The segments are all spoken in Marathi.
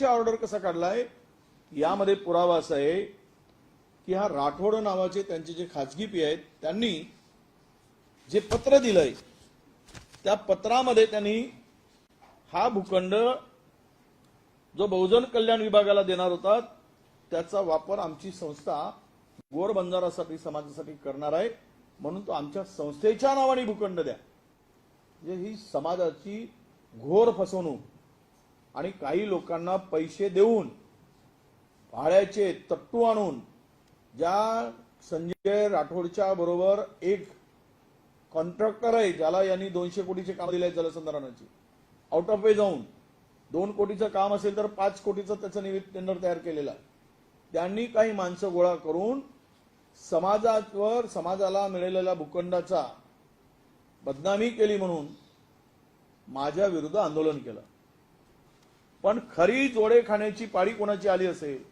ऑर्डर कसा काढलाय यामध्ये पुरावा असा आहे की हा राठोड नावाचे त्यांचे जे खासगी पी आहेत त्यांनी जे पत्र दिलंय त्या पत्रामध्ये त्यांनी हा भूखंड जो बहुजन कल्याण विभागाला देणार होता त्याचा वापर आमची संस्था गोर बंजारासाठी समाजासाठी करणार आहे म्हणून तो आमच्या संस्थेच्या नावाने भूखंड द्या। म्हणजे ही समाजाची घोर फसवणूक आणि काही लोकांना पैसे देऊन भाड्याचे तट्टू आणून ज्या संजय राठोडच्या बरोबर एक कॉन्ट्रॅक्टर आहे ज्याला यांनी 200 कोटीचे काम दिले जलसंधारणाची आउट ऑफ वे जाऊन 2 कोटीचं काम असेल तर 5 कोटीचं त्याचं निविदा टेंडर तयार केलेला त्यांनी काही माणसं गोळा करून समाजाला मिळालेल्या भूखंडाचा बदनामी केली म्हणून माझ्या विरुद्ध आंदोलन केलं। पण खरी जोडे खाण्याची पाळी कोणाची आली असेल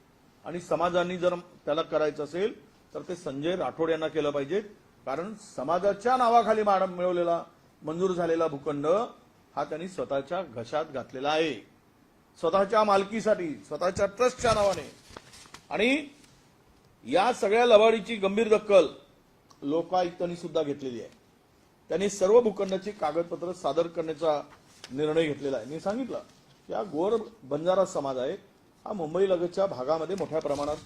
आणि समाजाने जर त्याला करायचं असेल तर ते संजय राठोड यांना केलं पाहिजे कारण समाजाच्या नावाखाली मिळवलेला मंजूर झालेला भूखंड हा त्यांनी स्वतःच्या घशात घातलेला आहे स्वतःच्या मालकीसाठी स्वतःच्या ट्रस्टच्या नावाने। आणि या सगळ्या लबाडीची गंभीर दखल लोकायुक्तांनी सुद्धा घेतलेली आहे। त्यांनी सर्व भूखंडाची कागदपत्र सादर करण्याचा निर्णय घेतलेला आहे। मी सांगितलं या गोर बंजारा समाज आहे हा मुंबई लगतच्या भागामध्ये मोठ्या प्रमाणात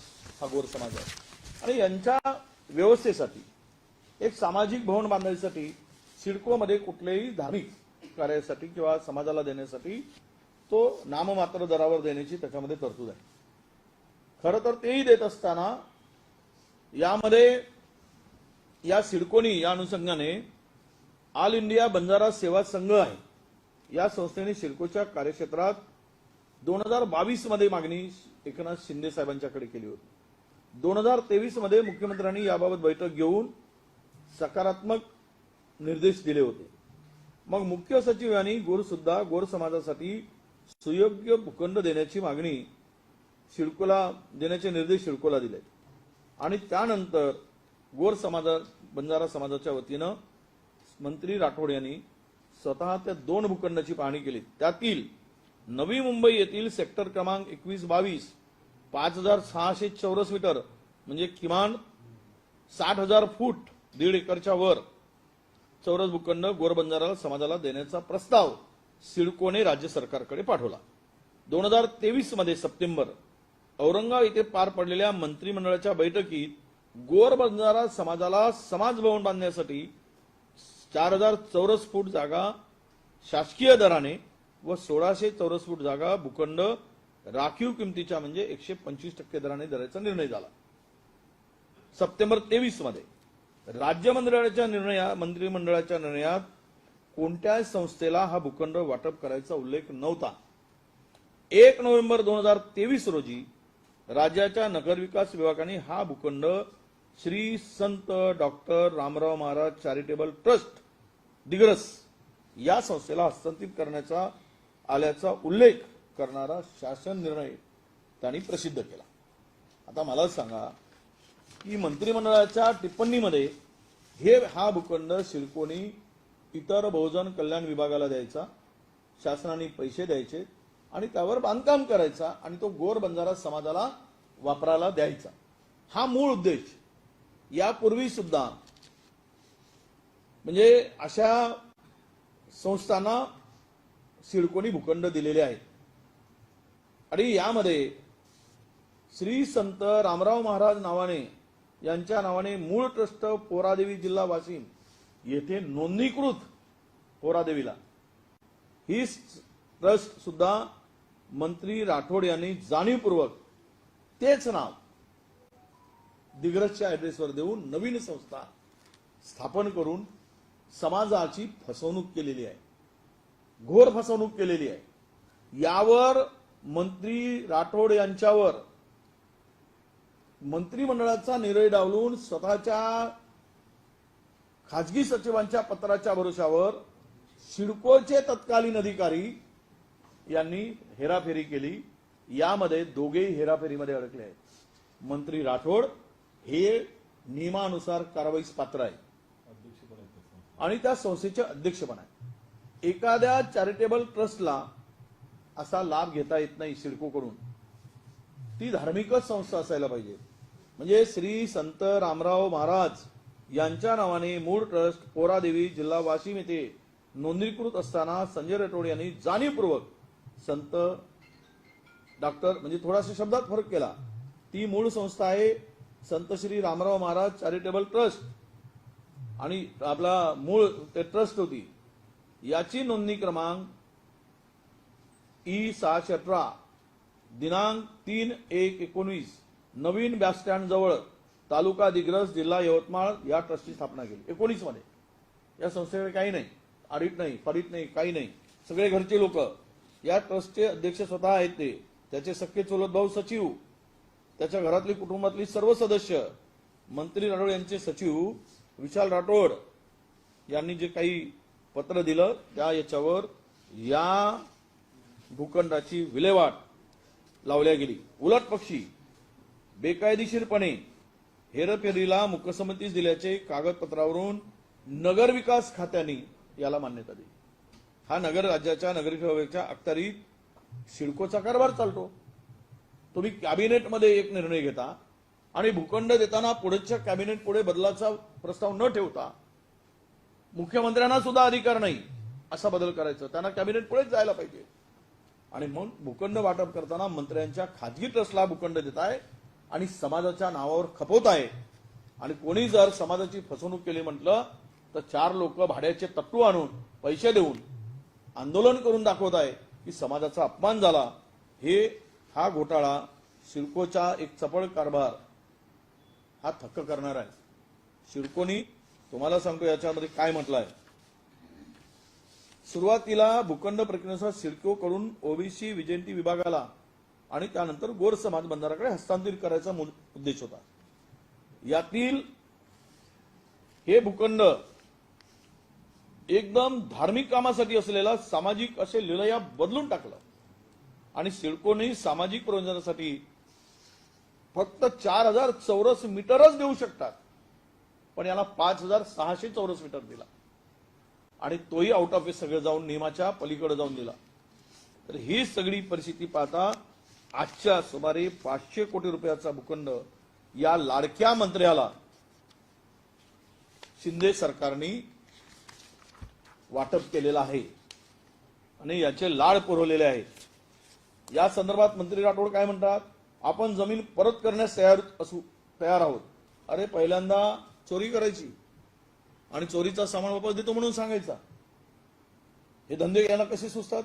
हा गोर समाज आहे आणि यांच्या व्यवस्थेसाठी एक सामाजिक भवन बांधण्यासाठी सिडकोमध्ये कुठल्याही धार्मिक कार्यासाठी किंवा समाजाला देण्यासाठी तो नाममात्र दरावर देण्याची त्याच्यामध्ये तरतूद आहे। खरं तर तेही देत असताना यामध्ये या सिडकोनी या अनुषंगाने ऑल इंडिया बंजारा सेवा संघ आहे या संस्थेने सिडकोच्या कार्यक्षेत्रात 2022 मध्ये मागणी एकनाथ शिंदे साहेबांच्याकडे केली होती। 2023 मध्ये मुख्यमंत्र्यांनी याबाबत बैठक घेऊन सकारात्मक निर्देश दिले होते। मग मुख्य सचिव यांनी गोर समाजासाठी सुयोग्य भूखंड देण्याची मागणी सिडकोला देण्याचे निर्देश सिडकोला दिले आणि त्यानंतर बंजारा समाजाच्या वतीनं मंत्री राठोड यांनी स्वतः त्या 2 भूखंडाची पाहणी केली। त्यातील नवी मुंबई येथील सेक्टर क्रमांक 21-22 5600 चौरस मीटर म्हणजे किमान 60,000 फूट 1.5 एकरच्या वर चौरस भूखंड गोर बंजारा समाजाला देण्याचा प्रस्ताव सिडकोने राज्य सरकारकडे पाठवला। 2023 मध्ये सप्टेंबर औरंगाबाद येथे पार पडलेल्या मंत्रिमंडळाच्या बैठकीत गोर बंजारा समाजाला समाज भवन बांधण्यासाठी 4000 चौरस फूट जागा शासकीय दराने व 1600 चौरस फूट जागा भूखंड राखीव किमतीच्या म्हणजे 125% दराने द्यायचा निर्णय झाला। सप्टेंबर 23 मध्ये मंत्रिमंडळाच्या निर्णयात कोणत्याही संस्थेला हा भूखंड वाटप करायचा उल्लेख नव्हता। 1 नोव्हेंबर 2023 रोजी राज्याच्या नगरविकास विभागाने हा भूखंड श्री संत doctor Ramrao Maharaj charitable trust Digras या संस्थेला हस्तांतरित करण्याचा आल्याचा उल्लेख करणारा शासन निर्णय त्यांनी प्रसिद्ध केला। आता मला सांगा की मंत्रिमंडळाच्या टिप्पणीमध्ये हा भूखंड सिडकोनी इतर बहुजन कल्याण विभागाला द्यायचा शासनाने पैसे द्यायचे आणि त्यावर बांधकाम करायचा आणि तो गोर बंजारा समाजाला वापरायला द्यायचा हा मूळ उद्देश यापूर्वी सुद्धा म्हणजे अशा संस्थांना सिडकोनी भूखंड दिलेले आहेत आणि यामध्ये श्री संत रामराव महाराज नावाने यांच्या नावाने मूळ ट्रस्ट पोरादेवी जिल्हा वाशिम येथे नोंदणीकृत पोरादेवीला ही ट्रस्ट सुद्धा मंत्री राठोड यांनी जाणीवपूर्वक तेच नाव दिग्रसच्या ऍड्रेसवर देऊन नवीन संस्था स्थापन करून समाजाची फसवणूक केलेली आहे घोर फसवणूक केलेली आहे। यावर मंत्री राठोड यांच्यावर मंत्रिमंडळाचा निर्णय डावलून स्वतःच्या खासगी सचिवांच्या पत्राच्या भरोशावर सिडकोचे तत्कालीन अधिकारी यांनी हेराफेरी केली। यामध्ये दोघेही हेराफेरीमध्ये अडकले आहेत। मंत्री राठोड हे नियमानुसार कारवाईस पात्र आहे आणि त्या संस्थेचे अध्यक्ष पण आहे। एखाद्या चॅरिटेबल ट्रस्टला असा लाभ घेता येत नाही सिडकोकडून. ती धार्मिकच संस्था असायला पाहिजे. म्हणजे श्री संत रामराव महाराज यांच्या नावाने मूळ ट्रस्ट पोरादेवी जिल्हा वाशिम येथे नोंदणीकृत असताना संजय राठोड यांनी जाणीवपूर्वक संत डॉक्टर म्हणजे थोडासा शब्दात फरक केला. ती मूळ संस्था आहे संत श्री रामराव महाराज चॅरिटेबल ट्रस्ट आणि आपला मूळ ते ट्रस्ट होती. याची नोंदणी क्रमांक E618 दिनांक 3/1/19 नवीन बस स्टँड जवळ तालुका दिग्रस जिल्हा यवतमाळ या ट्रस्टची स्थापना केली 19 मध्ये. या संस्थेकडे काही नाही, ऑडिट नाही, फॉडिट नाही, काही नाही. सगळे घरचे लोक. या ट्रस्टचे अध्यक्ष स्वतः आहेत. ते त्याचे सख्खे चुलत भाऊ सचिव, त्याच्या घरातली कुटुंबातली सर्व सदस्य, मंत्री राठोड यांचे सचिव विशाल राठोड यांनी जे काही पत्र दिलं त्या याच्यावर या भूखंडाची विल्हेवाट लावल्या गेली. उलट पक्षी बेकायदेशीरपणे हेरफेरीला मुख्यसमितीस दिल्याचे कागदपत्रावरून नगरविकास खात्याने याला मान्यता दिली. हा नगर राज्याच्या नगरविभागाच्या अखत्यारीत सिडकोचा कारभार चालतो. तुम्ही कॅबिनेटमध्ये एक निर्णय घेता आणि भूखंड देताना पुढच्या कॅबिनेट पुढे बदलाचा प्रस्ताव न ठेवता मुख्यमंत्र्यांना सुद्धा अधिकार नाही असा बदल करायचा. त्यांना कॅबिनेट पुढेच जायला पाहिजे. आणि मग भूखंड वाटप करताना मंत्र्यांच्या खाजगी ट्रस्टला भूखंड देत आहे आणि समाजाच्या नावावर खपवत आहे. आणि कोणी जर समाजाची फसवणूक केली म्हटलं तर 4 लोक भाड्याचे तट्टू आणून पैसे देऊन आंदोलन करून दाखवत आहे की समाजाचा अपमान झाला. हा घोटाळा सिडकोचा एक चपळ कारभार हा थक्क करणार आहे. सिडकोनी तुम्हाला सांगतो याच्यामध्ये काय म्हटलं आहे. सुरुवातीला भूखंड प्रक्रियेनुसार सिडकोकडून ओबीसी विजेंटी विभागाला आणि त्यानंतर गोर समाज बंधाराकडे हस्तांतरित करायचा उद्देश होता. यातील हे भूखंड एकदम धार्मिक कामासाठी असलेला सामाजिक असे लिलया बदलून टाकलं आणि सिडकोने सामाजिक प्रयोजनासाठी फक्त 4000 चौरस मीटरच देऊ शकतात. पण याला 5600 चौरस मीटर दिला आणि तोही आउट ऑफ सगळं जाऊन नियमाच्या पलीकडे जाऊन दिला. तर ही सगळी परिस्थिती पाहता आजच्या सुमारे 500 कोटी रुपयाचा भूखंड या लाडक्या मंत्र्याला शिंदे सरकारने वाटप केलेला आहे आणि याचे लाड पुरवलेले आहेत. या संदर्भात मंत्री राठोड काय म्हणतात, आपण जमीन परत करण्यास तयार आहोत. अरे पहिल्यांदा चोरी करायची आणि चोरीचा सामान वापस देतो म्हणून सांगायचा. हे धंदे यांना कसे सुचतात.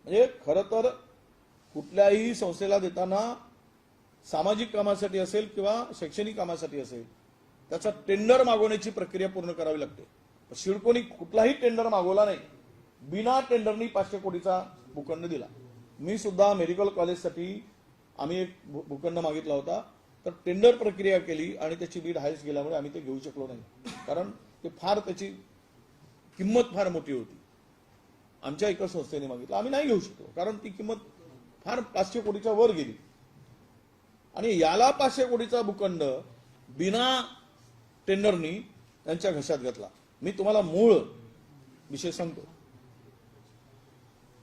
म्हणजे खरं तर कुठल्याही संस्थेला देताना सामाजिक कामासाठी असेल किंवा शैक्षणिक कामासाठी असेल त्याचा टेंडर मागवण्याची प्रक्रिया पूर्ण करावी लागते. सिडकोनी कुठलाही टेंडर मागवला नाही. बिना टेंडरनी 500 कोटीचा भूखंड दिला. मी सुद्धा मेडिकल कॉलेजसाठी आम्ही एक भूखंड मागितला होता. तर टेंडर प्रक्रिया केली आणि त्याची बीड हायस्ट गेल्यामुळे आम्ही ते घेऊ शकलो नाही. कारण ते त्याची किंमत फार मोठी होती. आमच्या एका संस्थेने मागितलं, आम्ही नाही घेऊ शकलो कारण ती किंमत फार 500 कोटीच्या वर गेली. आणि याला 500 कोटीचा भूखंड बिना टेंडरनी त्यांच्या घशात घातला. मी तुम्हाला मूळ विषय सांगतो.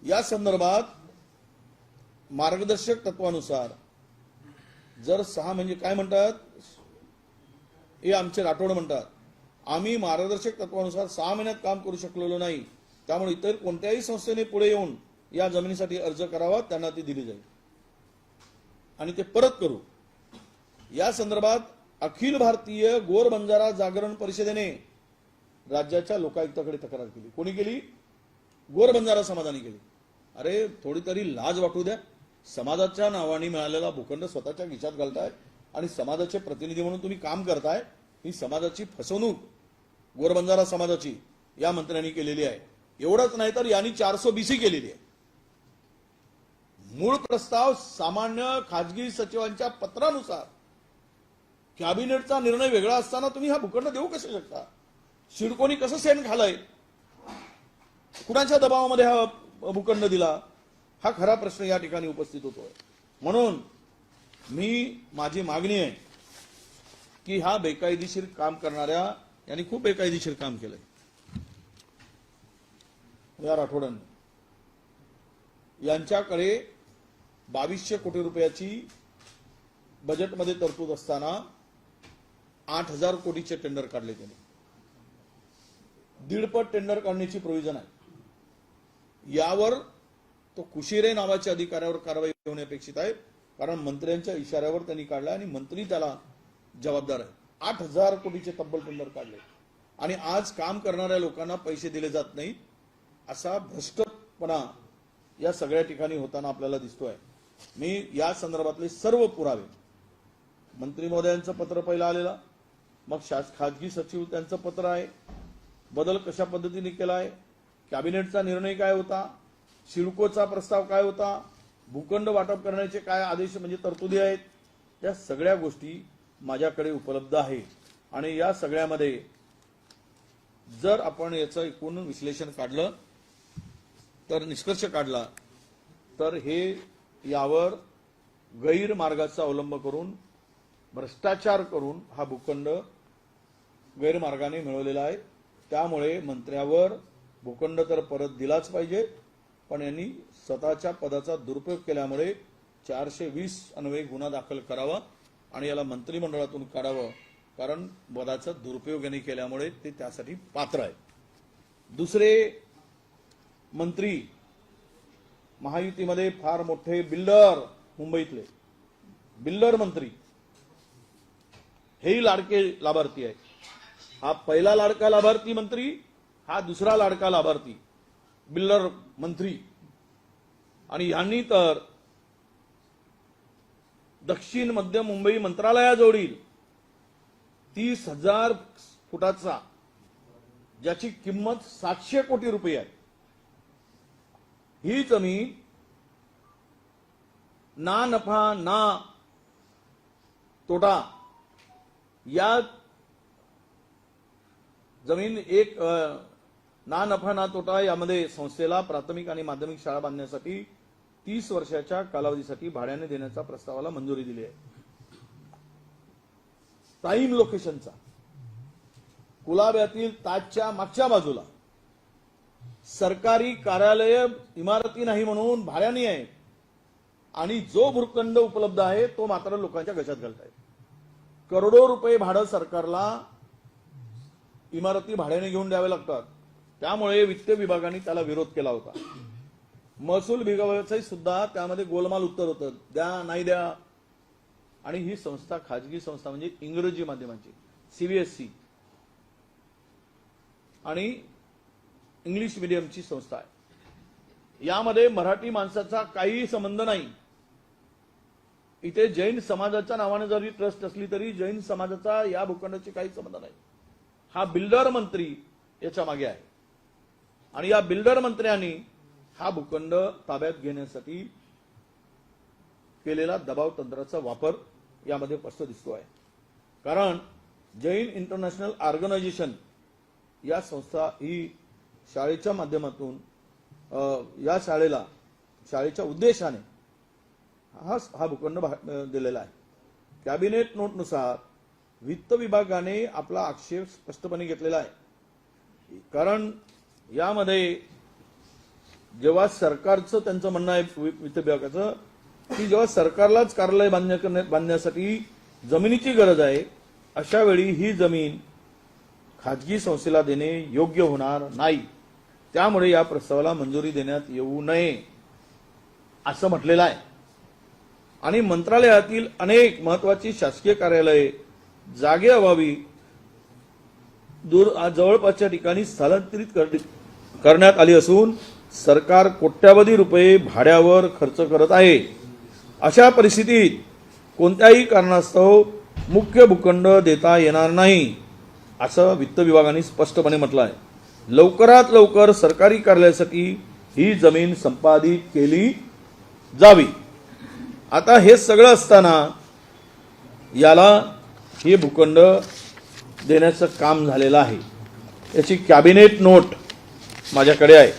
या संदर्भात मार्गदर्शक तत्वानुसार जर 6 म्हणजे काय म्हणतात, हे आमचे राठोड म्हणतात, आम्ही मार्गदर्शक तत्वानुसार 6 महिन्यात काम करू शकलेलो नाही. त्यामुळे इतर कोणत्याही संस्थेने पुढे येऊन या जमिनीसाठी अर्ज करावा, त्यांना ती दिली जाईल आणि ते परत करू. या संदर्भात अखिल भारतीय गोर बंजारा जागरण परिषदेने राज्याच्या लोकायुक्ताकडे तक्रार केली. कोणी केली? गोर बंजारा समाजाने केली. अरे थोडी तरी लाज वाटू द्या. समाजाच्या नावाने मिळालेला भूखंड स्वतःच्या खिशात घालताय आणि समाजाचे प्रतिनिधी म्हणून तुम्ही काम करताय. ही समाजाची फसवणूक गोरबंजारा समाजाची या मंत्र्यांनी केलेली आहे. एवढंच नाही तर यांनी 420 केलेली आहे. मूळ प्रस्ताव सामान्य खाजगी सचिवांच्या पत्रानुसार कॅबिनेटचा निर्णय वेगळा असताना तुम्ही हा भूखंड देऊ कसे शकता. सिडकोनी कसं सेन खालय, कुणाच्या दबावामध्ये हा भूखंड दिला, हा खरा प्रश्न या ठिकाणी उपस्थित होतोय. म्हणून माझी मागणी आहे की हा बेकायदेशीर काम करणाऱ्या यांनी खूप बेकायदेशीर काम केलंय या राठोडांनी. यांच्याकडे 2200 कोटी रुपयाची बजेटमध्ये तरतूद असताना 8000 कोटीचे टेंडर काढले त्यांनी. दीडपट टेंडर काढण्याची प्रोव्हिजन आहे. यावर तो कुशिरे नावाच्या अधिकाऱ्यावर कारवाई होणे अपेक्षित आहे, कारण मंत्र्यांच्या इशाऱ्यावर त्यांनी काढला आणि मंत्री त्याला जबाबदार आहे. 8000 कोटीचे तब्बल टेंडर काढले आणि आज काम करणाऱ्या लोकांना पैसे दिले जात नाहीत, असा भ्रष्टपणा या सगळ्या ठिकाणी होताना आपल्याला दिसतोय. मी या संदर्भातले सर्व पुरावे, मंत्री महोदयांचं पत्र पहिलं आलेलं, मग खाजगी सचिव त्यांचं पत्र आहे, बदल कशा पद्धतीने केला आहे, कॅबिनेटचा निर्णय काय होता, सिडकोचा प्रस्ताव काय होता, भूखंड वाटप करण्याचे काय आदेश म्हणजे तरतुदी आहेत, या सगळ्या गोष्टी माझ्याकडे उपलब्ध आहे. आणि या सगळ्यामध्ये जर आपण याचं एकूण विश्लेषण काढलं तर निष्कर्ष काढला तर हे यावर गैरमार्गाचा अवलंब करून भ्रष्टाचार करून हा भूखंड गैरमार्गाने मिळवलेला आहे. त्यामुळे मंत्र्यावर भूखंड तर परत दिलाच पाहिजे, पण यांनी स्वतःच्या पदाचा दुरुपयोग केल्यामुळे 420 अन्वये गुन्हा दाखल करावा आणि याला मंत्रिमंडळातून काढावं, कारण पदाचा दुरुपयोग यांनी केल्यामुळे ते त्यासाठी पात्र आहे. दुसरे मंत्री महायुतीमध्ये फार मोठे बिल्डर, मुंबईतले बिल्डर मंत्री, हेही लाडके लाभार्थी आहे. हा पहिला लाडका लाभार्थी मंत्री, हा दुसरा लाडका लाभार्थी बिल्डर मंत्री. आणि यांनी तर दक्षिण मध्य मुंबई मंत्रालयाजवळील 30,000 फुटाचा, ज्याची किंमत 700 कोटी रुपये आहे, ही जमीन ना नफा ना तोटा, या जमीन एक ना नफा ना तोटा यामध्ये संस्थेला प्राथमिक आणि माध्यमिक शाळा बांधण्यासाठी 30 वर्षाच्या कालावधीसाठी भाड्याने देण्याच्या प्रस्तावाला मंजुरी दिली आहे. प्राईम लोकेशनचा, कुलाब्यातील ताजच्या मागच्या बाजूला सरकारी कार्यालय इमारती नाही म्हणून भाड्याने आहे आणि जो भूखंड उपलब्ध आहे तो मात्र लोकांच्या घशात घालतायत. करोडो रुपये भाडं सरकारला इमारती भाड्याने घेऊन द्यावे लागतात. त्यामुळे वित्त विभागाने त्याला विरोध केला होता. महसूल विभागाचंही सुद्धा त्यामध्ये गोलमाल उत्तर होतं, द्या नाही द्या. आणि ही संस्था खाजगी संस्था म्हणजे इंग्रजी माध्यमांची सीबीएसई आणि इंग्लिश मीडियमची संस्था आहे. यामध्ये मराठी माणसाचा काही संबंध नाही. इथे जैन समाजाच्या नावाने जरी ट्रस्ट असली तरी जैन समाजाचा या भूखंडाची काही संबंध नाही. हा बिल्डर मंत्री याच्या मागे आहे आणि या बिल्डर मंत्र्यांनी हा भूखंड ताब्यात घेण्यासाठी केलेला दबाव तंत्राचा वापर यामध्ये स्पष्ट दिसतो आहे. कारण जैन इंटरनॅशनल ऑर्गनायझेशन या संस्था ही शाळेच्या माध्यमातून या शाळेच्या उद्देशाने हा भूखंड दिलेला आहे. कॅबिनेट नोटनुसार वित्त विभागाने आपला आक्षेप स्पष्टपणे घेतलेला आहे. कारण यामध्ये जेव्हा सरकारचं त्यांचं म्हणणं आहे वित्त विभागाचं की जेव्हा सरकारलाच कार्यालय बांधण्यासाठी जमिनीची गरज आहे, अशा वेळी ही जमीन खाजगी संस्थेला देणे योग्य होणार नाही. त्यामुळे या प्रस्तावाला मंजुरी देण्यात येऊ नये असं म्हटलेलं आहे. आणि मंत्रालयातील अनेक महत्वाची शासकीय कार्यालये जागेअभावी जवळपासच्या ठिकाणी स्थलांतरित करण्यात आली असून सरकार कोट्यावधी रुपये भाड्यावर खर्च करत आहे. अशा परिस्थितीत कोणत्याही कारणास्तव मुख्य भूखंड देता येणार नाही असं वित्त विभागाने स्पष्टपणे म्हटलं आहे. लवकरात लवकर सरकारी कार्यालयासाठी ही जमीन संपादित केली जावी. आता हे सगळं असताना याला हे भूखंड देण्याचं काम झालेलं आहे. याची कॅबिनेट नोट माझ्याकडे आहे.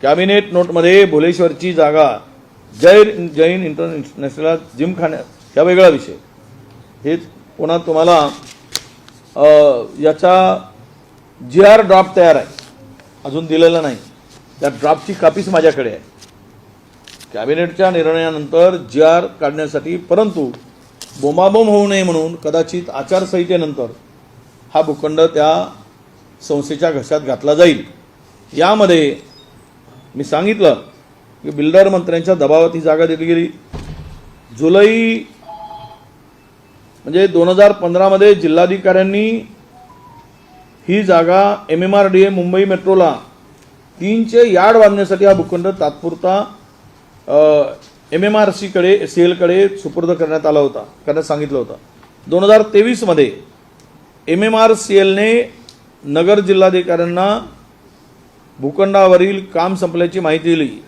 कॅबिनेट नोटमध्ये भुलेश्वरची जागा जैन इंटरनॅशनल जिमखान्यात, हा वेगळा विषय. हे पुन्हा तुम्हाला याचा GR ड्राफ्ट तयार आहे, अजून दिलेला नाही. त्या ड्राफ्टची कॉपीच माझ्याकडे आहे. कॅबिनेटच्या निर्णयानंतर GR काढण्यासाठी, परंतु बोंबाबोंब होऊ नये म्हणून कदाचित आचारसंहितेनंतर हा भूखंड त्या संस्थेच्या घशात घातला जाईल. यामध्ये मी सांगितलं की बिल्डर मंत्र्यांच्या दबावात ही जागा दिली गेली. जुलै म्हणजे 2015 मध्ये जिल्हाधिकाऱ्यांनी ही जागा MMRDA मुंबई मेट्रोला 3चे यार्ड बांधण्यासाठी हा भूखंड तात्पुरता MMRC कडे CL कडे सुपूर्द करण्यात आला होता, करण्यास सांगितलं होतं. 2023 मध्ये MMRCL ने नगर जिल्हाधिकाऱ्यांना भूखंडावरील काम संपल्याची माहिती दिली,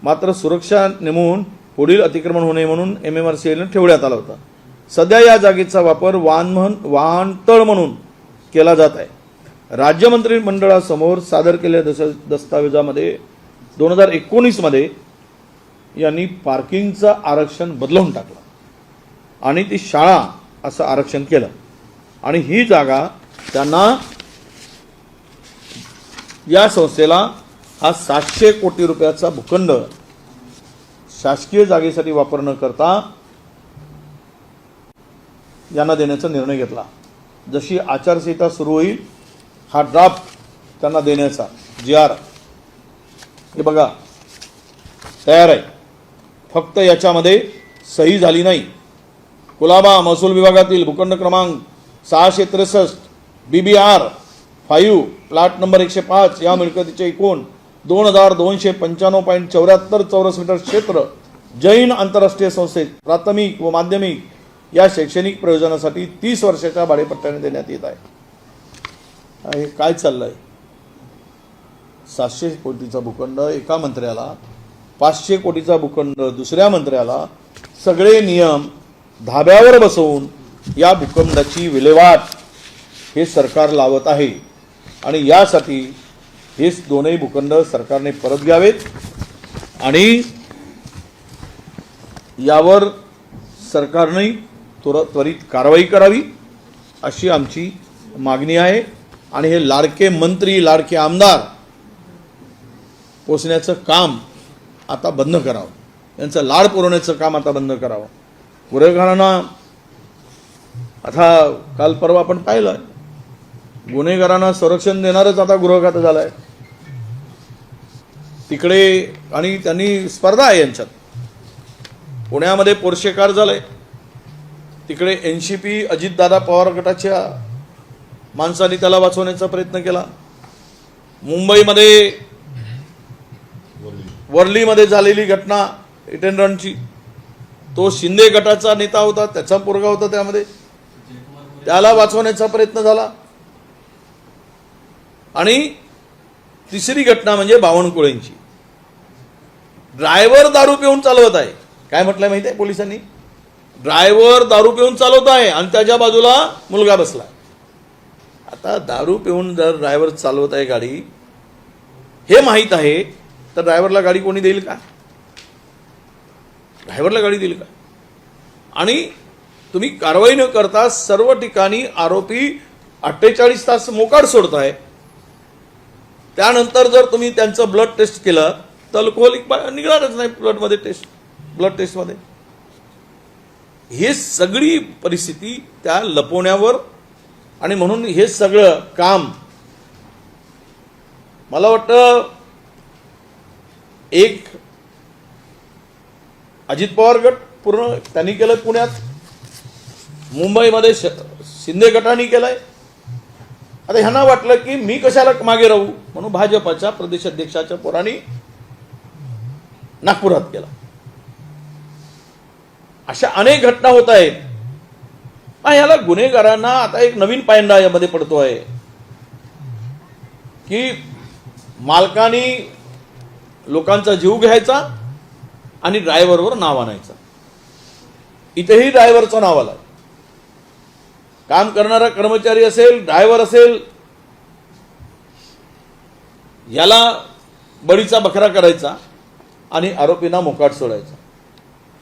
मात्र सुरक्षा नेमून पुढील अतिक्रमण होऊ नये म्हणून MMRCL ने ठेवण्यात आला होता. सध्या या जागेचा वापर वाहनतळ म्हणून केला जात आहे. राज्य मंत्रिमंडळासमोर सादर केलेल्या दस्तावेजामध्ये 2019 मध्ये यांनी पार्किंगचं आरक्षण बदलवून टाकलं आणि ती शाळा असं आरक्षण केलं आणि ही जागा त्यांना, या संस्थेला हा 700 कोटी रुपयाचा भूखंड शासकीय जागेसाठी वापर न करता यांना देण्याचा निर्णय घेतला. जशी आचारसंहिता सुरू होईल हा ड्राफ्ट त्यांना देण्याचा GR हे बघा तयार आहे. फक्त याच्यामध्ये सही झाली नाही. कुलाबा महसूल विभागातील भूखंड क्रमांक 663 BBR 5 प्लॉट नंबर 105 या मिळकतीचे एकूण 2295.74 चौरस मीटर क्षेत्र जैन आंतरराष्ट्रीय संस्थेत प्राथमिक व माध्यमिक या शैक्षणिक प्रयोजनासाठी 30 वर्षाच्या भाडेपट्ट्याने देण्यात येत आहे. हे काय चाललंय? 700 कोटीचा भूखंड एका मंत्र्याला, 500 कोटीचा भूखंड दुसऱ्या मंत्र्याला, सगळे नियम धाब्यावर बसवून या भूखंडाची विल्हेवाट हे सरकार लावत आहे आणि यासाठी हे दोनही भूखंड सरकारने परत घ्यावेत आणि यावर सरकारने त्वरित कारवाई करावी अशी आमची मागणी आहे. आणि हे लाडके मंत्री, लाडके आमदार पोचण्याचं काम आता बंद करावं, यांचं लाड पुरवण्याचं काम आता बंद करावं. गुन्हेगारांना आता काल परवा आपण पाहिलं, गुन्हेगारांना संरक्षण देणारच आता गृह खातं झालंय तिकडे. आणि त्यांनी स्पर्धा आहे यांच्यात. पुण्यामध्ये पोर्शे कार झालंय, तिकडे NCP अजितदादा पवार गटाच्या माणसांनी त्याला वाचवण्याचा प्रयत्न केला. मुंबईमध्ये वर्लीमध्ये झालेली घटना हिट अँड रनची, तो शिंदे गटाचा नेता होता, त्याचा पोरगा होता त्यामध्ये, त्याला वाचवण्याचा प्रयत्न झाला. आणि तिसरी घटना म्हणजे बावनकुळेंची. ड्रायव्हर दारू पिऊन चालवत आहे. काय म्हटलंय माहिती आहे पोलिसांनी? ड्रायव्हर दारू पिऊन चालवत आहे आणि त्याच्या बाजूला मुलगा बसला. आता दारू पिऊन जर ड्रायव्हर चालवत आहे गाडी, हे माहीत आहे तर ड्रायव्हरला गाडी कोणी देईल का? ड्रायव्हरला गाडी देईल का? आणि तुम्ही कारवाई न करता सर्व ठिकाणी आरोपी 48 तास मोकाट सोडताय. त्यानंतर जर तुम्ही त्यांचं ब्लड टेस्ट केलं तर अल्कोहोलिक निघणारच नाही ब्लडमध्ये, ब्लड टेस्टमध्ये. हे सगळी परिस्थिती त्या लपवण्यावर, आणि म्हणून हे सगळं काम मला वाटतं एक अजित पवार गट पूर्ण त्यांनी केलं पुण्यात, मुंबईमध्ये शिंदे गटाने केलंय. आता ह्यांना वाटलं की मी कशाला मागे राहू म्हणून भाजपच्या प्रदेशाध्यक्षाच्या पोरांनी नागपुरात केला. अशा अनेक घटना होत आहेत. याला गुन्हेगारांना आता एक नवीन पायंडा यामध्ये पडतोय की मालकानी लोकांचा जीव घ्यायचा आणि ड्रायव्हरवर नाव आणायचं. इथेही ड्रायव्हरचं नाव आलं. काम करणारा कर्मचारी असेल, ड्रायव्हर असेल, याला बळीचा बकरा करायचा आणि आरोपींना मोकाट सोडायचा.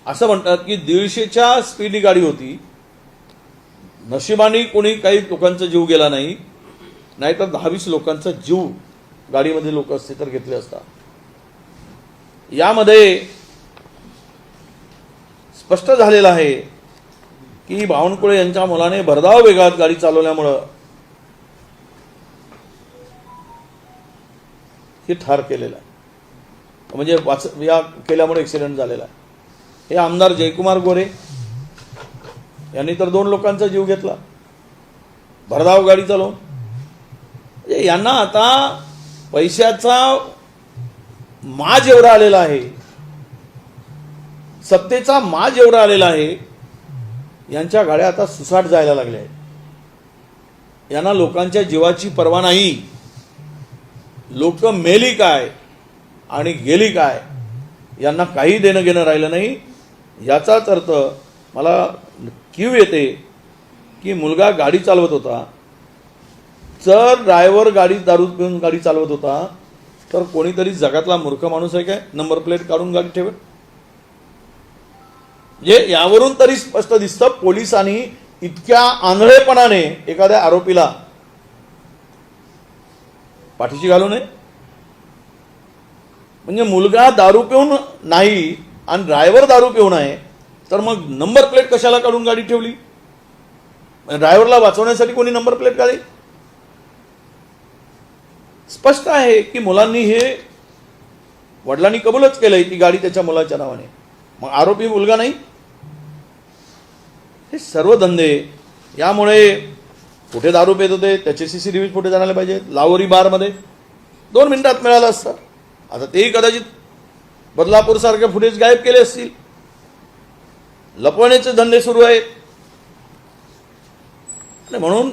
असं म्हणतात की 150च्या स्पीडनी गाडी होती. नशिबाने कोणी काही लोकांचा जीव गेला नाही, नाहीतर 10-20 लोकांचा जीव गाडीमध्ये लोक असते तर घेतले असतात. यामध्ये स्पष्ट झालेलं आहे की बावनकुळे यांच्या मुलाने भरधाव वेगात गाडी चालवल्यामुळं हे ठार केलेलं आहे, म्हणजे या केल्यामुळे ॲक्सिडेंट झालेला आहे. हे आमदार जयकुमार गोरे यांनी तर 2 लोकांचा जीव घेतला भरधाव गाडी चालवून. म्हणजे यांना आता पैशाचा माज एवढा आलेला आहे, सत्तेचा माज एवढा आलेला आहे, यांच्या गाड्या आता सुसाट जायला लागल्या आहेत. यांना लोकांच्या जीवाची पर्वा नाही. लोक मेली काय आणि गेली काय यांना काही देणं घेणं राहिलं नाही. याचाच अर्थ मला कीव येते की मुलगा गाडी चालवत होता, जर ड्रायव्हर गाडी दारू पिऊन गाडी चालवत होता तर कोणीतरी जगातला मूर्ख माणूस आहे काय नंबर प्लेट काढून गाडी ठेवेल? म्हणजे यावरून तरी स्पष्ट दिसतं पोलिसांनी इतक्या आंधळेपणाने एखाद्या आरोपीला पाठीशी घालू नये. म्हणजे मुलगा दारू पिऊन नाही आणि ड्रायव्हर दारू पिऊन आहे तर मग नंबर प्लेट कशाला काढून गाडी ठेवली? ड्रायव्हरला वाचवण्यासाठी कोणी नंबर प्लेट काढेल? स्पष्ट आहे की मुलांनी हे वडिलांनी कबूलच केलंय ती गाडी त्याच्या मुलाच्या नावाने, मग आरोपी मुलगा नाही. हे सर्व धंदे यामुळे कुठे दारू पेत होते त्याचे CCTV फुटेज आणायला पाहिजे. लाहोरी बारमध्ये 2 मिनिटात मिळालं असतं. आता तेही कदाचित बदलापूर सारखे फुटेज गायब केले असतील. लपवण्याचे धंदे सुरू आहेत. आणि म्हणून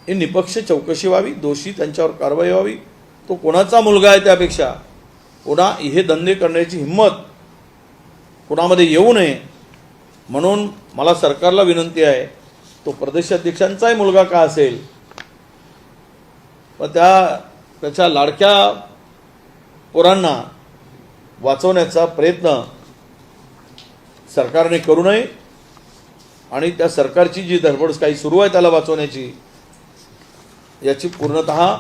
ही निपक्ष चौकशी व्हावी, दोषी त्यांच्यावर कारवाई व्हावी. तो कोणाचा मुलगा आहे त्यापेक्षा कोणा हे धंदे करण्याची हिंमत कोणामध्ये येऊ नये. म्हणून मला सरकारला विनंती आहे, तो प्रदेशाध्यक्षांचाही मुलगा का असेल पण त्याच्या लाडक्या पोरांना वाचवण्याचा प्रयत्न सरकारने करू नये. आणि त्या सरकारची जी धडपड काही सुरू आहे त्याला वाचवण्याची, याची पूर्णतः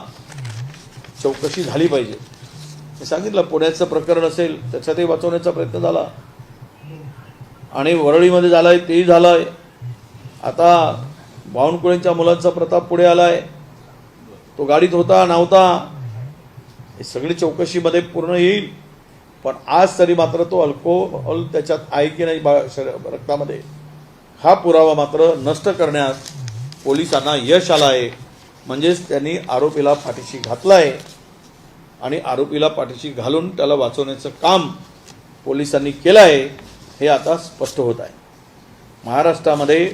चौकशी झाली पाहिजे. मी सांगितलं पुण्याचं प्रकरण असेल त्याच्यातही वाचवण्याचा प्रयत्न झाला आणि वरळीमध्ये झालाय तेही झालंय. आता बावनकुळेंच्या मुलांचा प्रताप पुढे आलाय, तो गाडीत होता नव्हता हे सगळी चौकशीमध्ये पूर्ण येईल. पण आज तरी मात्र तो अल्कोहोल त्याच्यात आहे की नाही रक्तामध्ये हा पुरावा मात्र नष्ट करण्यात पोलिसांना यश आलं आहे. म्हणजेच त्यांनी आरोपीला पाठीशी घातला आहे आणि आरोपीला पाठीशी घालून त्याला वाचवण्याचं काम पोलिसांनी केलं आहे हे आता स्पष्ट होत आहे. महाराष्ट्रामध्ये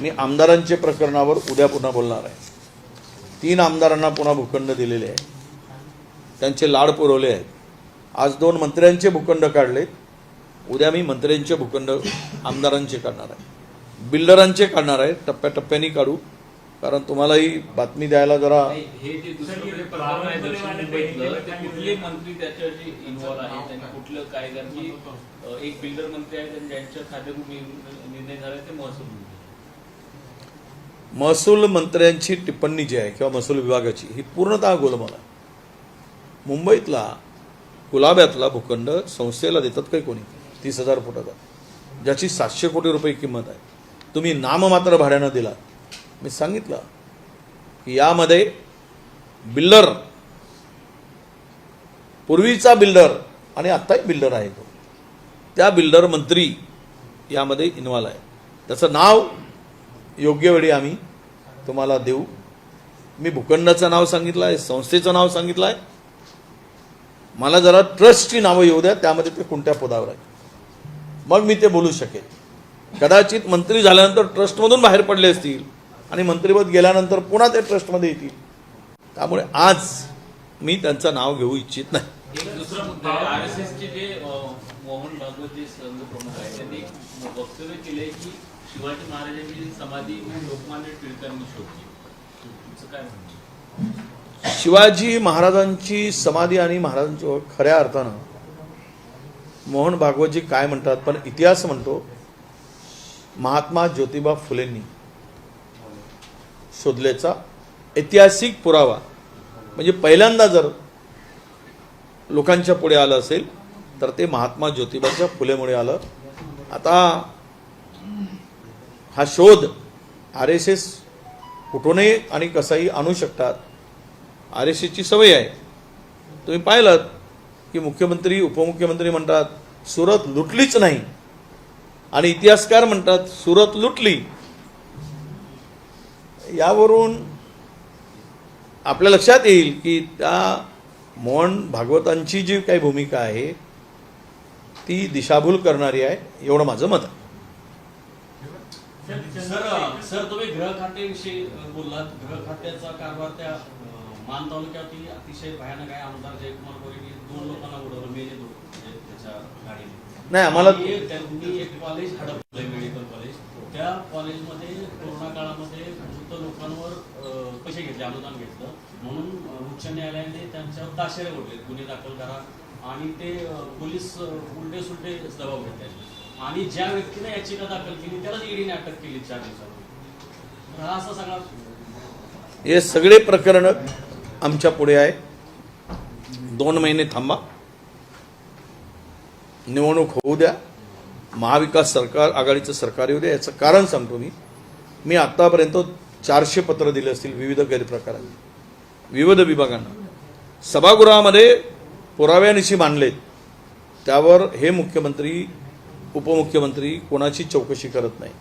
मी आमदारांच्या प्रकरणावर उद्या पुन्हा बोलणार आहे. 3 आमदारांना पुन्हा भूखंड दिलेले आहे, त्यांचे लाड पुरवले आहेत. आज 2 मंत्र्यांचे भूखंड काढले, उद्या मी मंत्र्यांचे भूखंड आमदारांचे काढणार आहे, बिल्डरांचे काढणार आहे. टप्प्याटप्प्याने काढू, कारण तुम्हालाही बातमी द्यायला जरा हे जे दुसरं प्रकरण आहे दक्षिण मुंबईतलं ते कुठले मंत्री त्याच्याशी इन्व्हॉल्व आहेत आणि कुठलं काय, कारण की एक बिल्डर मंत्री आहेत आणि ज्यांच्या खात्यातून निर्णय झाला ते महसूल मंत्री. महसूल मंत्र्यांची टिप्पणी जी आहे किंवा महसूल विभागाची ही पूर्णतः गोलमाल आहे. मुंबईतला कुलाब्यातला भूखंड संस्थेला देतात काही कोणी 30,000 फुटाचा, ज्याची 700 कोटी रुपये किंमत आहे. तुम्ही नाममात्र भाड्यानं दिला. मी सांगितलं की यामध्ये बिल्डर, पूर्वीचा बिल्डर आणि आत्ताही बिल्डर आहे तो, त्या बिल्डर मंत्री यामध्ये इन्व्हॉल्व आहे. त्याचं नाव योग्य वेळी आम्ही तुम्हाला देऊ. मी भूखंडाचं नाव सांगितलं आहे, संस्थेचं नाव सांगितलं आहे. मला जरा ट्रस्टची नावं येऊ द्या, त्यामध्ये ते कोणत्या पदावर आहे मग मी ते बोलू शकेल. कदाचित मंत्री झाल्यानंतर ट्रस्टमधून बाहेर पडले असतील आणि मंत्रिपद गेल्यानंतर पुन्हा ते ट्रस्टमध्ये येतील. त्यामुळे आज मी त्यांचं नाव घेऊ इच्छित नाही. एक दुसरा मुद्दा आहे, RSSचे जे मोहन भागवत जे संघ प्रमुख आहेत त्यांनी वक्तव्य केले की शिवाजी महाराजांची समाधी लोकमान्य टिळकांनी शोधली. तुमचं काय म्हणणं? शिवाजी महाराजांची समाधी आणि महाराजांची खऱ्या अर्थानं मोहन भागवतजी काय म्हणतात, पण इतिहास म्हणतो महात्मा ज्योतिबा फुलेंनी शोधल्याचा ऐतिहासिक पुरावा. म्हणजे पहिल्यांदा जर लोकांच्या पुढे आलं असेल तर ते महात्मा ज्योतिबाच्या फुलेमुळे आलं. आता हा शोध RSS कुठूनही आणि कसाही आणू शकतात. RSSची सवय आहे. तुम्ही पाहिलं की मुख्यमंत्री उपमुख्यमंत्री म्हणतात सुरत लुटलीच नाही आणि इतिहासकार म्हणतात सुरत लुटली. यावरून आपल्या लक्षात येईल की त्या मोहन भागवतांची जी काही भूमिका आहे ती दिशाभूल करणारी आहे, एवढं माझं मत आहे. सर तुम्ही गृह खात्याविषयी बोललात. गृह खात्याचा कारभार त्या मान तालुक्यातील अतिशय भयानक आहे. आमदार जयकुमार गोरेंनी 2 लोकांना उडवलं, मेले 2 म्हणजे त्याच्या गाडीने. नाही आम्हाला त्यांनी एक कॉलेज हडपलंय, मेडिकल कॉलेज. त्या कॉलेजमध्ये कोरोना काळामध्ये मृत लोकांवर पैसे घेतले, अनुदान घेतलं म्हणून उच्च न्यायालयाने त्यांच्यावर ताशेरे ओढले, गुन्हे दाखल करा. आणि ते पोलीस उलटे सुलटे जबाब घेतले. आणि ज्या व्यक्तीने याचिका दाखल केली त्यालाच ईडीने अटक केली 4 दिवसांनी. हा असा सगळा हे सगळे प्रकरण आमच्या पुढे आहे. 2 महिने थांबा, निवडणूक होऊ द्या, महाविकास सरकार आघाडीचं सरकार येऊ द्या. याचं कारण सांगतो मी आतापर्यंत 400 पत्र दिले असतील विविध गैरप्रकारांनी, विविध विभागांना. सभागृहामध्ये पुराव्यानिशी मांडलेत. त्यावर हे मुख्यमंत्री उपमुख्यमंत्री कोणाची चौकशी करत नाही,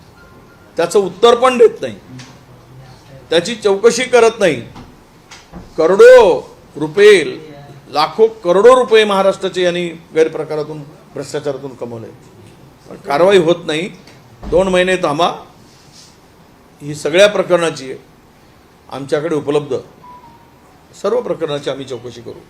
त्याचं उत्तर पण देत नाही, त्याची चौकशी करत नाही. करोडो रुपये, लाखो करोडो रुपये महाराष्ट्राचे यांनी गैरप्रकारातून भ्रष्टाचारातून कमवले, पण कारवाई होत नाही. 2 महिने थांबा. ही सगळ्या प्रकरणाची आमच्याकडे उपलब्ध सर्व प्रकरणाची आम्ही चौकशी करू.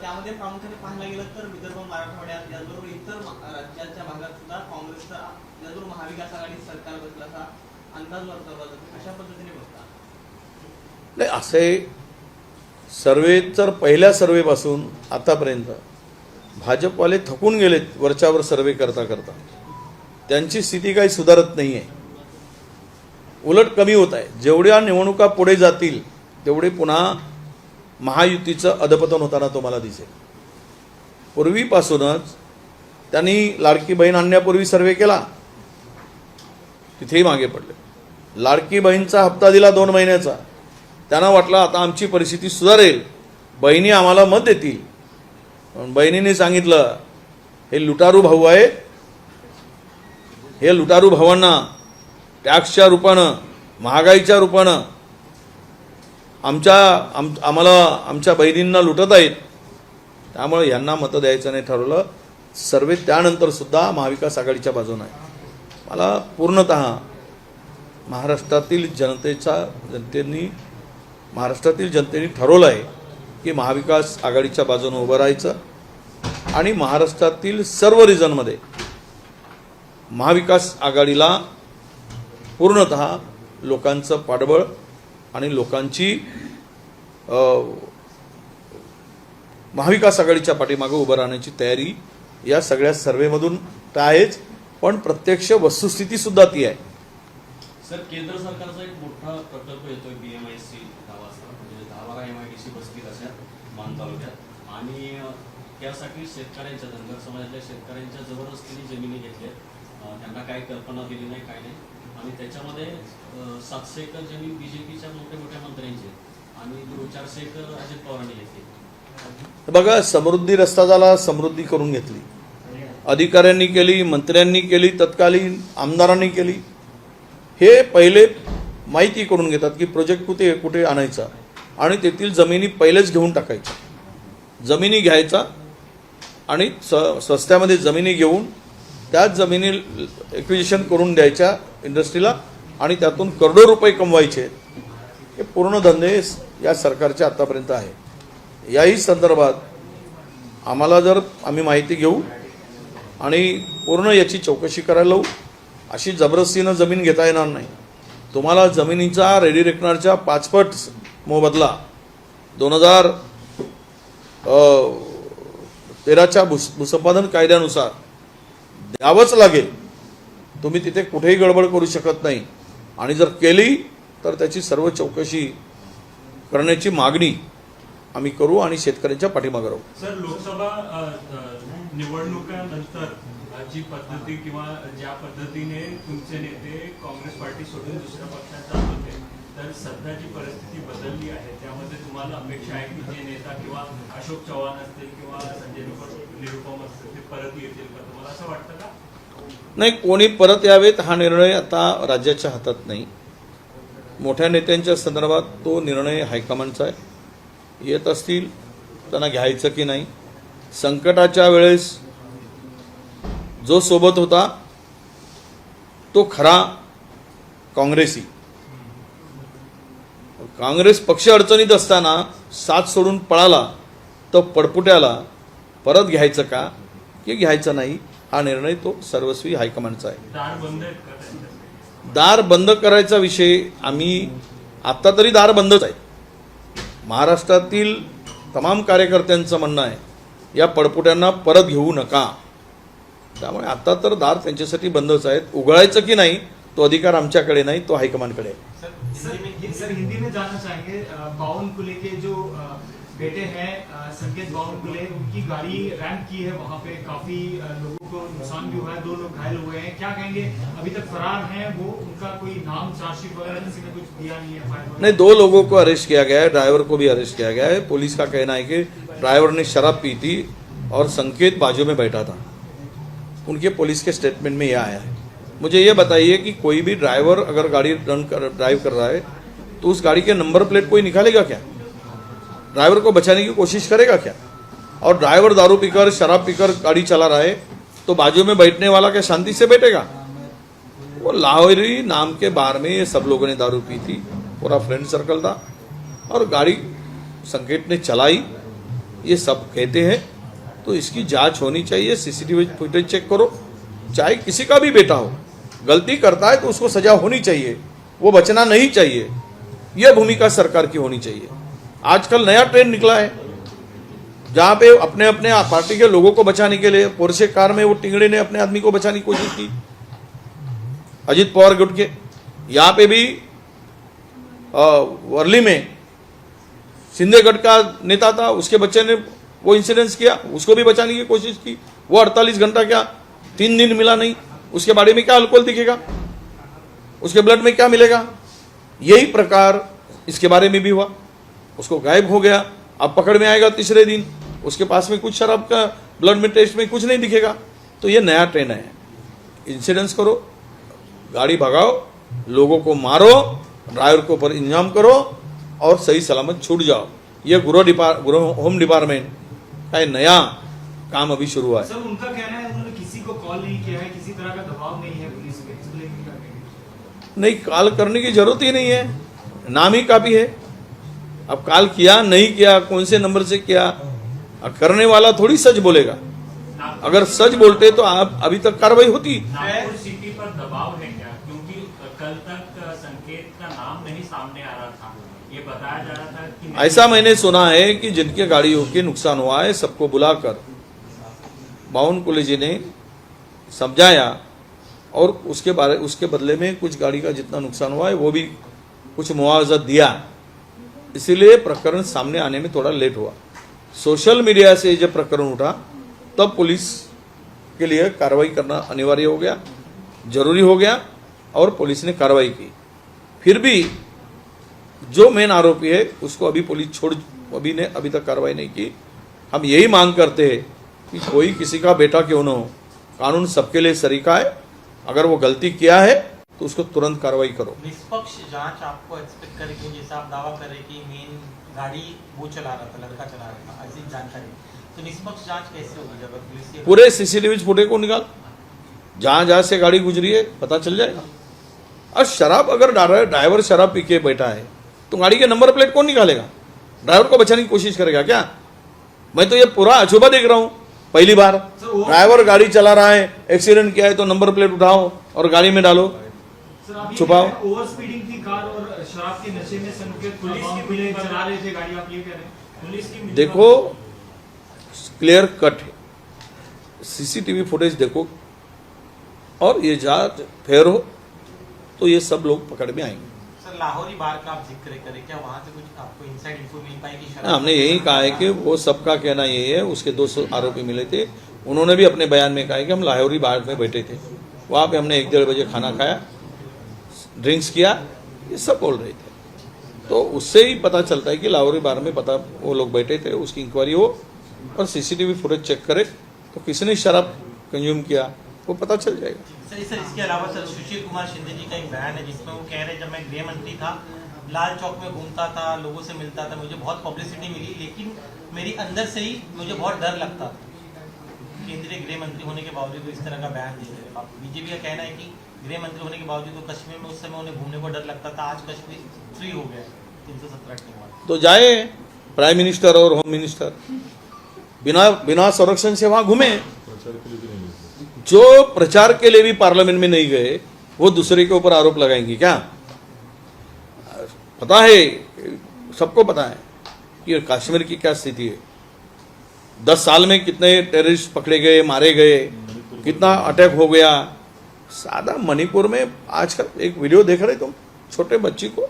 त्यामध्ये प्रामुख्याने पाहायला गेलं तर विदर्भ, मराठवाड्यात याचबरोबर इतर राज्याच्या भागात सुद्धा काँग्रेसचा याचबरोबर महाविकास आघाडी सरकार बसला असा अंदाज वर्तवला जातो. अशा पद्धतीने बघता नाही, असे सर्वे तर पहिल्या सर्वेपासून आतापर्यंत भाजपवाले थकून गेलेत. वरच्यावर सर्वे करता करता त्यांची स्थिती काही सुधारत नाही आहे, उलट कमी होत आहे. जेवढ्या निवडणुका पुढे जातील तेवढे पुन्हा महायुतीचं अधपतन होताना तुम्हाला दिसेल. पूर्वीपासूनच त्यांनी लाडकी बहीण आणण्यापूर्वी सर्वे केला, तिथेही मागे पडले. लाडकी बहीणचा हप्ता दिला 2 महिन्याचा, त्यांना वाटलं आता आमची परिस्थिती सुधारेल, बहिणी आम्हाला मत देतील. पण बहिणीने सांगितलं हे लुटारू भाऊ आहे, हे लुटारू भावांना टॅक्सच्या रूपानं, महागाईच्या रूपानं आमच्या बहिणींना लुटत आहेत, त्यामुळे यांना मतं द्यायचं नाही ठरवलं. सर्वे त्यानंतर सुद्धा महाविकास आघाडीच्या बाजूने आहे. मला पूर्णतः महाराष्ट्रातील जनतेने ठरवलं आहे की महाविकास आघाडीच्या बाजूने उभं राहायचं आणि महाराष्ट्रातील सर्व रिजनमध्ये महाविकास आघाडीला पूर्णतः लोकांचं पाठबळ आणि लोकांची महाविकास आघाडीच्या पाठीमागे उभं राहण्याची तयारी या सगळ्या सर्वेमधून आहेच, पण प्रत्यक्ष वस्तुस्थिती सुद्धा ती आहे. सर केंद्र सरकारचा एक मोठा प्रकल्प येतोय BMIC नावाचा, म्हणजे 10-12 MIDC बसतील अशा मान तालुक्यात. आणि त्यासाठी शेतकऱ्यांच्या, धनगर समाजातल्या शेतकऱ्यांच्या जबरदस्तीने जमिनी घेतल्या. त्यांना काही कल्पना दिली नाही, काय नाही. आणि त्याच्यामध्ये 700 एकर जमीन BJPच्या मोठ्या मोठ्या मंत्र्यांची आणि 400 एकर अजित पवारांनी घेतली. बघा, समृद्धी रस्ता झाला, समृद्धी करून घेतली, अधिकाऱ्यांनी केली, मंत्र्यांनी केली, तत्कालीन आमदारांनी केली. हे पहिले माहिती करून घेतात की प्रोजेक्ट कुठे आणायचा आणि तेथील जमिनी पहिलेच घेऊन टाकायच्या. जमिनी घ्यायचा आणि स्वस्त्यामध्ये जमिनी घेऊन त्याच जमिनी एक्विजिशन करून द्यायच्या इंडस्ट्रीला आणि त्यातून करोडो रुपये कमवायचे. हे पूर्ण धंदे या सरकारचे आतापर्यंत आहे. याही संदर्भात आम्ही माहिती घेऊ आणि पूर्ण याची चौकशी करायला लावू. अशी जबरदस्तीनं जमीन घेता येणार नाही. तुम्हाला जमिनीचा रेडी रेकनरच्या 5 पट मोबदला 2013च्या भूसंपादन कायद्यानुसार द्यावंच लागेल. तुम्ही तिथे कुठेही गडबड करू शकत नाही आणि जर केली तर त्याची सर्व चौकशी करण्याची मागणी आम्ही करू आणि शेतकऱ्यांच्या पाठीमागे राहू. सर, लोकसभा निवडणुकानंतर जी पद्धती किंवा ज्या पद्धतीने तुमचे नेते काँग्रेस पार्टी सोडून दुसऱ्या पक्षात जात होते, तर सध्याची परिस्थिती बदलली आहे, त्यामध्ये तुम्हाला अपेक्षा आहे की जे नेता किंवा अशोक चव्हाण असतील किंवा संजय निरुपम असतील ते परत येतील का? तुम्हाला असं वाटतं का? नाही, कोणी परत यावेत हा निर्णय आता राज्याच्या हातात नाही. मोठ्या नेत्यांच्या संदर्भात तो निर्णय हायकमांडचा आहे. येत असतील त्यांना घ्यायचं की नाही. संकटाच्या वेळेस जो सोबत होता तो खरा काँग्रेसी. काँग्रेस पक्ष अडचणीत असताना साथ सोडून पळाला तर पडपुट्याला परत घ्यायचं का की घ्यायचं नाही, हा निर्णय तो सर्वस्वी हायकमांडचा आहे. दार बंद आहेत का त्यांच्यासाठी? दार बंद करायचा विषय आम्ही आत्ता तरी दार बंदच आहे. महाराष्ट्रातील तमाम कार्यकर्त्यांचं म्हणणं आहे या पडपुट्यांना परत घेऊ नका. त्यामुळे आता तर दार त्यांच्यासाठी बंदच आहेत. उघडायचं की नाही तो अधिकार आमच्याकडे नाही, तो हायकमांडकडे आहे. सर हिंदी में जानना चाहेंगे बावन कुले के जो बेटे हैं संकेत बावन कुले, उनकी गाड़ी रैम्प की है, वहाँ पे काफी लोगों को नुकसान भी हुआ है, 2 लोग घायल हुए हैं. क्या कहेंगे, अभी तक फरार हैं वो, उनका कोई नाम चार्जशीट वगैरह किसी ने कुछ दिया नहीं है? नहीं, 2 लोगों को अरेस्ट किया गया है, ड्राइवर को भी अरेस्ट किया गया है. पुलिस का कहना है कि ड्राइवर ने शराब पी थी और संकेत बाजू में बैठा था. उनके पुलिस के स्टेटमेंट में यह आया है. मुझे ये बताइए कि कोई भी ड्राइवर अगर गाड़ी ड्राइव कर रहा है तो उस गाड़ी के नंबर प्लेट कोई निकालेगा क्या? ड्राइवर को बचाने की कोशिश करेगा क्या? और ड्राइवर दारू पीकर शराब पीकर गाड़ी चला रहा है तो बाजू में बैठने वाला क्या शांति से बैठेगा? वो लाहौरी नाम के बार में ये सब लोगों ने दारू पी थी, पूरा फ्रेंड सर्कल था और गाड़ी संकेत ने चलाई, ये सब कहते हैं. तो इसकी जांच होनी चाहिए. सीसीटीवी फुटेज चेक करो. चाहे किसी का भी बेटा हो, गलती करता है तो उसको सजा होनी चाहिए, वो बचना नहीं चाहिए. यह भूमिका सरकार की होनी चाहिए. आजकल नया ट्रेंड निकला है जहां पे अपने अपने पार्टी के लोगों को बचाने के लिए पोर्शे कार में वो टिंगड़े ने अपने आदमी को बचाने की कोशिश की, अजित पवार गुट के. यहाँ पे भी वर्ली में शिंदे गढ़ का नेता था, उसके बच्चे ने वो इंसिडेंस किया, उसको भी बचाने की कोशिश की. वो 48 घंटा क्या 3 दिन मिला नहीं. उसके बारे में क्या अल्कोहल दिखेगा, उसके ब्लड में क्या मिलेगा? यही प्रकार इसके बारे में भी हुआ. उसको गायब हो गया, अब पकड़ में आएगा तीसरे दिन, उसके पास में कुछ शराब का ब्लड में टेस्ट में कुछ नहीं दिखेगा. तो ये नया ट्रेंड है. इंसिडेंस करो, गाड़ी भगाओ, लोगों को मारो, ड्राइवर को पर इंजाम करो और सही सलामत छूट जाओ. ये होम डिपार्टमेंट का नया काम अभी शुरू हुआ है. सर उनका कहना है उन्होंने किसी को कॉल नहीं किया है, किसी तरह का दबाव नहीं है पुलिस पे, इसको लेकर क्या कहेंगे? नहीं, कॉल करने की जरूरत ही नहीं है, नाम ही काफी है. अब कॉल किया नहीं किया, कौन से नंबर से किया, अब करने वाला थोड़ी सच बोलेगा. अगर सच बोलते तो आप अभी तक कार्रवाई होती. नागपुर सिटी पर दबाव है क्या? क्योंकि कल तक संकेत का नाम नहीं सामने आ रहा था, ये बताया जा रहा था कि ऐसा मैंने सुना है कि जिनके गाड़ियों के नुकसान हुआ है सबको बुलाकर बावन कुले जी ने समझाया और उसके बदले में कुछ गाड़ी का जितना नुकसान हुआ है वो भी कुछ मुआवजा दिया. इसीलिए प्रकरण सामने आने में थोड़ा लेट हुआ. सोशल मीडिया से जब प्रकरण उठा तब पुलिस के लिए कार्रवाई करना अनिवार्य हो गया, जरूरी हो गया और पुलिस ने कार्रवाई की. फिर भी जो मेन आरोपी है उसको अभी पुलिस अभी तक कार्रवाई नहीं की. हम यही मांग करते हैं कि कोई किसी का बेटा क्यों न हो, कानून सबके लिए सरीका है. अगर वो गलती किया है तो उसको तुरंत कार्रवाई करो. निष्पक्ष जांच आपको एक्सपेक्ट करेगी, जैसे आप दावा कर रहे कि मेन गाड़ी वो चला रहा था, लड़का चला रहा था, ऐसी जानकारी. तो निष्पक्ष जांच कैसे होगी जब पुलिस ये पूरे सीसीटीवी फुटेज को निकाल, जहां जहां से गाड़ी गुजरी है पता चल जाएगा. और शराब अगर ड्राइवर शराब पी के बैठा है तो गाड़ी के नंबर प्लेट कौन निकालेगा? ड्राइवर को बचाने की कोशिश करेगा क्या? मैं तो ये पूरा अछूबा देख रहा हूँ. पहली बार ड्राइवर गाड़ी चला रहा है, एक्सीडेंट किया है तो नंबर प्लेट उठाओ और गाड़ी में डालो, सर आप ये छुपाओ. कह रहे हैं, ओवर स्पीडिंग थी कार और शराब के नशे में संकेत पुलिस की पुलिस चला रहे थे गाड़ी, आप ये कह रहे हैं? पुलिस की देखो क्लियर कट है, सीसीटीवी फुटेज देखो और ये जांच फेयर हो तो ये सब लोग पकड़ में आएंगे. सर लाहौरी बार का आप जिक्र करें, क्या वहां से कुछ आपको इनसाइड इन्फो मिल पाएगी? हमने यही कहा है कि वो सबका कहना यही है. उसके 2 आरोपी मिले थे, उन्होंने भी अपने बयान में कहा है कि हम लाहौरी बाग में बैठे थे, वहाँ पे हमने 1-1.5 बजे खाना खाया, ड्रिंक्स किया, ये सब बोल रहे थे। तो उससे ही पता चलता है कि लाहौरी बार में पता वो लोग बैठे थे, उसकी इंक्वायरी हो और सीसीटीवी फुटेज चेक करे तो किसने शराब कंज्यूम किया वो पता चल जाएगा। सर इसके अलावा सर सुशील कुमार शिंदे जी का एक बयान है जिसमें वो कह रहे हैं जब मैं गृह मंत्री था, लाल चौक में घूमता था, लोगों से मिलता था, मुझे बहुत पब्लिसिटी मिली, लेकिन मेरी अंदर से ही मुझे बहुत डर लगता था। केंद्रीय गृह मंत्री होने के बावजूद इस तरह का बयान दे रहे हैं। बीजेपी का कहना है कि गृह मंत्री होने के बावजूद तो कश्मीर में उस समय उन्हें घूमने को डर लगता था, आज कश्मीर फ्री हो गया 317 के बाद। तो जाए प्राइम मिनिस्टर और होम मिनिस्टर, बिना संरक्षण से वहां घूमे। जो प्रचार के लिए भी पार्लियामेंट में नहीं गए वो दूसरे के ऊपर आरोप लगाएंगे क्या? पता है, सबको पता है कि कश्मीर की क्या स्थिति है। 10 साल में कितने टेररिस्ट पकड़े गए, मारे गए, कितना अटैक हो गया। सादा मणिपुर में आजकल एक वीडियो देख रहे तुम, छोटे बच्ची को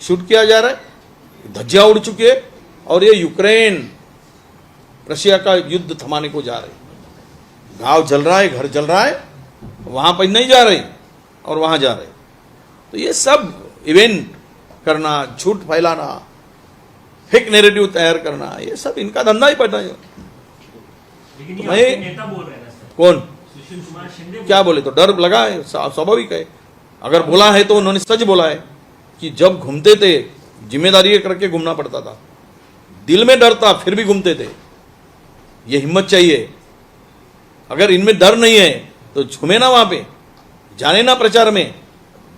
शूट किया जा रहा है, धज्जियां उड़ चुकी है और ये यूक्रेन रशिया का युद्ध थमाने को जा रहे। गांव जल रहा है, घर जल रहा है, वहां पर नहीं जा रहे और वहां जा रहे। तो ये सब इवेंट करना, झूठ फैलाना, फेक नैरेटिव तैयार करना, ये सब इनका धंधा ही पड़ना है। लेकिन ये मैं- आपके नेता बोल रहे हैं ना सर, कौन सुशील कुमार शिंदे क्या बोले? तो डर लगा है, स्वाभाविक है। अगर बोला है तो उन्होंने सच बोला है कि जब घूमते थे जिम्मेदारी करके घूमना पड़ता था, दिल में डर था फिर भी घूमते थे। ये हिम्मत चाहिए। अगर इनमें डर नहीं है तो घूमे ना वहां पे, जाने ना प्रचार में।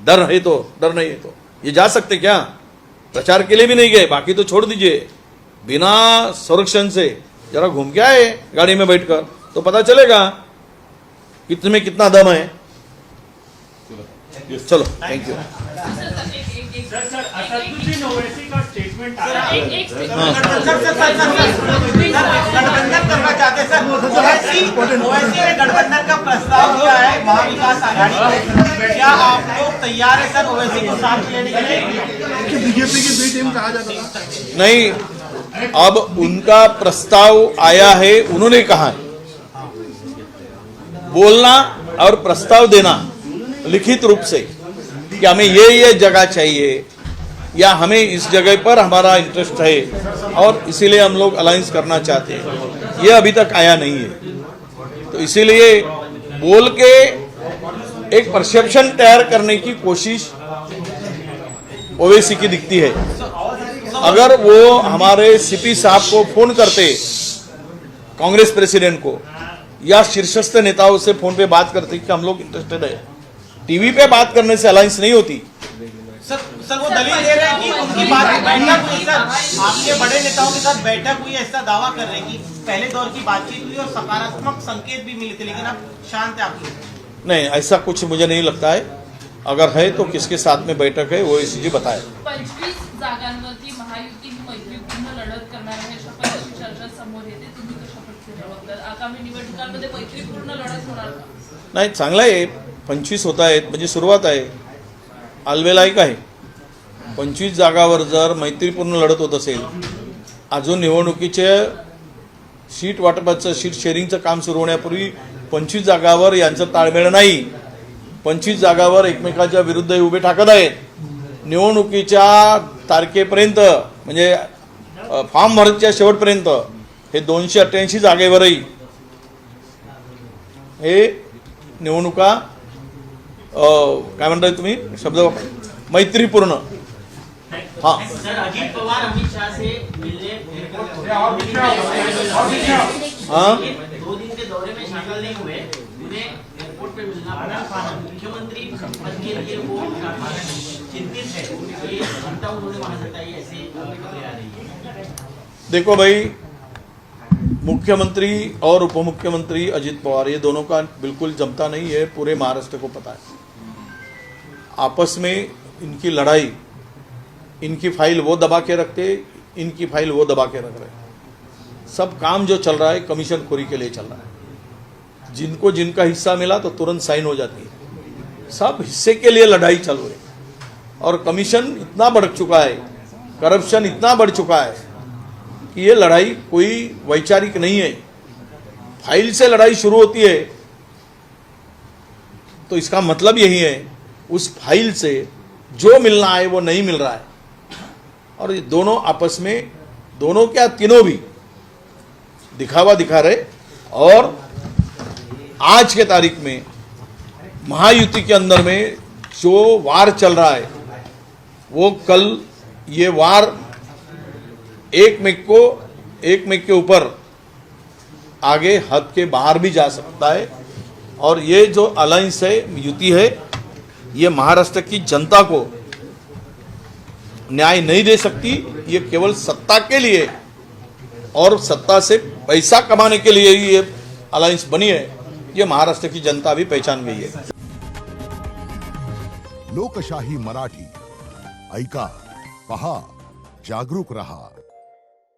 डर है तो, डर नहीं है तो ये जा सकते क्या? प्रचार के लिए भी नहीं गए, बाकी तो छोड़ दीजिए। बिना संरक्षण से जरा घूम के आए गाड़ी में बैठकर तो पता चलेगा कितने में कितना दम है। चलो, thank you. Sir Asaduddin Owaisi का स्टेटमेंट आ रहा है। गठबंधन करना चाहते हैं सर। ओवैसी ने गठबंधन का प्रस्ताव किया है महाविकास आघाड़ी। क्या आप लोग तैयार है सर ओवैसी को साथ लेने के लिए? बीजेपी की बी टीम कहा जाता था। नहीं, अब उनका प्रस्ताव आया है, उन्होंने कहा है। बोलना और प्रस्ताव देना लिखित रूप से कि हमें ये जगह चाहिए या हमें इस जगह पर हमारा इंटरेस्ट है और इसीलिए हम लोग अलायंस करना चाहते हैं, ये अभी तक आया नहीं है। तो इसीलिए बोल के एक परसेप्शन तैयार करने की कोशिश ओवैसी की दिखती है। अगर वो हमारे सीपी साहब को फोन करते, कांग्रेस प्रेसिडेंट को या शीर्षस्थ नेताओं से फोन पे बात करते कि हम लोग इंटरेस्टेड है, टीवी पे बात करने से अलायंस नहीं होती। सर वो दलील दे रहे हैं कि उनकी बात बैठक हुई सर, आपके बड़े नेताओं के साथ बैठक हुई, ऐसा दावा कर रहे हैं कि पहले दौर की बातचीत हुई और सकारात्मक संकेत भी मिले थे, लेकिन अब शांत है आप लोग। नहीं, ऐसा कुछ मुझे नहीं लगता है। अगर है तो किसके साथ में बैठक है वो इसी बताए। 25 जागांवरती महायुती ही मैत्रीपूर्ण लढत करणार आहे, शपथची चर्चा समोर येते। तुम्ही कशा पद्धतीने बघतात? आगामी निवडणुकांमध्ये मैत्रीपूर्ण लढत होणार का? नाही, चांगला आहे। 25 होत आहेत म्हणजे सुरुवात आहे, आलवेलायक आहे। 25 जागावर जर मैत्रीपूर्ण लढत होत असेल, अजून निवडणुकीचे सीट वाटपाचं, सीट शेअरिंगचं काम सुरू होण्यापूर्वी 25 जागावर यांचं ताळमेळ नाही। 25 जागावर एकमेकांच्या विरुद्ध उभे ठाकत आहेत। निवडणुकीच्या तारखेपर्यंत म्हणजे फॉर्म भरच्या शेवटपर्यंत हे 288 जागेवरही हे निवडणुका काय म्हणताय तुम्ही शब्द मैत्रीपूर्ण। हाँ, सर अजित पवार अमित शाह से मिलने एयरपोर्ट हाँ, 2 दिन के दौरे में शामिल नहीं हुए, उन्हें एयरपोर्ट पे मिलना पड़ा। मुख्यमंत्री पद के लिए वो चिंतित है, ये क्षमता उन्होंने वहां जताई, ऐसी खबरें आ रही है। देखो भाई, मुख्यमंत्री और उप मुख्यमंत्री अजित पवार ये दोनों का बिल्कुल जमता नहीं है, पूरे महाराष्ट्र को पता है। आपस में इनकी लड़ाई, इनकी फाइल वो दबा के रखते, इनकी फाइल वो दबा के रख रहे। सब काम जो चल रहा है कमीशन खोरी के लिए चल रहा है। जिनको जिनका हिस्सा मिला तो तुरंत साइन हो जाती है। सब हिस्से के लिए लड़ाई चल रही है और कमीशन इतना बढ़ चुका है, करप्शन इतना बढ़ चुका है कि ये लड़ाई कोई वैचारिक नहीं है फाइल से लड़ाई शुरू होती है तो इसका मतलब यही है उस फाइल से जो मिलना है वो नहीं मिल रहा है, और ये दोनों आपस में, दोनों क्या तीनों भी दिखावा दिखा रहे। और आज के तारीख में महायुति के अंदर में जो वार चल रहा है वो कल ये वार एक में के ऊपर आगे हद के बाहर भी जा सकता है। और ये जो अलायंस है, युति है, ये महाराष्ट्र की जनता को न्याय नहीं दे सकती। ये केवल सत्ता के लिए और सत्ता से पैसा कमाने के लिए ही ये अलायंस बनी है, ये महाराष्ट्र की जनता भी पहचान गई है। लोकशाही मराठी ऐका, पहा, जागरूक रहा।